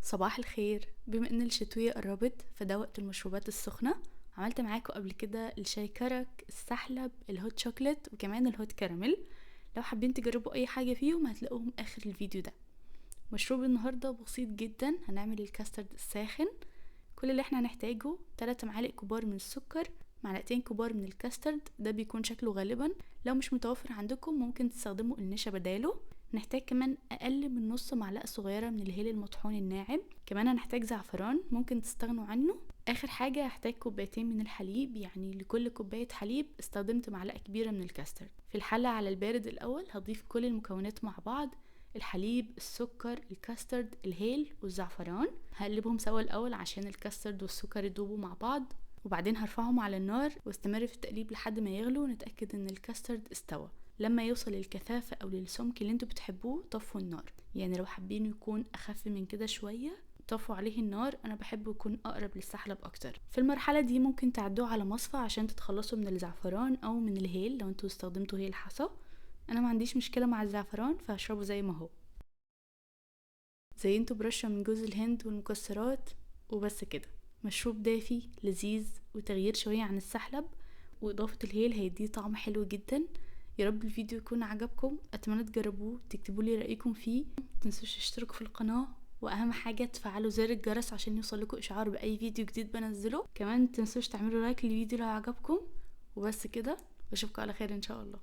صباح الخير. بما ان الشتوية قربت فده وقت المشروبات السخنة. عملت معاكم قبل كده الشاي كرك، السحلب، الهوت شوكليت، وكمان الهوت كراميل. لو حابين تجربوا اي حاجة فيهم هتلاقوهم اخر الفيديو ده. مشروب النهاردة بسيط جدا. هنعمل الكاسترد الساخن. كل اللي احنا هنحتاجه 3 معالق كبار من السكر، معلقتين كبار من الكاسترد، ده بيكون شكله غالبا. لو مش متوفر عندكم ممكن تستخدموا النشا بداله. نحتاج كمان اقل من نص معلقه صغيره من الهيل المطحون الناعم. كمان هنحتاج زعفران ممكن تستغنوا عنه. اخر حاجه هحتاج كوبايتين من الحليب، يعني لكل كوبايه حليب استخدمت معلقه كبيره من الكاسترد. في الحله على البارد الاول هضيف كل المكونات مع بعض: الحليب، السكر، الكاسترد، الهيل والزعفران. هقلبهم سوا الاول عشان الكاسترد والسكر يدوبوا مع بعض، وبعدين هرفعهم على النار واستمر في التقليب لحد ما يغلوا ونتاكد ان الكاسترد استوى. لما يوصل للكثافه او للسمك اللي انتوا بتحبوه طفوا النار. يعني لو حابين يكون اخف من كده شويه طفوا عليه النار. انا بحبه يكون اقرب للسحلب اكتر. في المرحله دي ممكن تعدوه على مصفى عشان تتخلصوا من الزعفران او من الهيل لو انتوا استخدمتوا هيل حصى. انا ما عنديش مشكله مع الزعفران فهشربه زي ما هو. زينته برشة من جوز الهند والمكسرات وبس كده. مشروب دافي لذيذ وتغيير شوية عن السحلب، وإضافة الهيل هيديه طعم حلو جدا. يا رب الفيديو يكون عجبكم. أتمنى تجربوه تكتبوا لي رأيكم فيه. متنسوش تشتركوا في القناة، وأهم حاجة تفعلوا زر الجرس عشان يوصلكوا إشعار بأي فيديو جديد بنزله. كمان متنسوش تعملوا لايك للفيديو لو عجبكم. وبس كده، واشوفكم على خير إن شاء الله.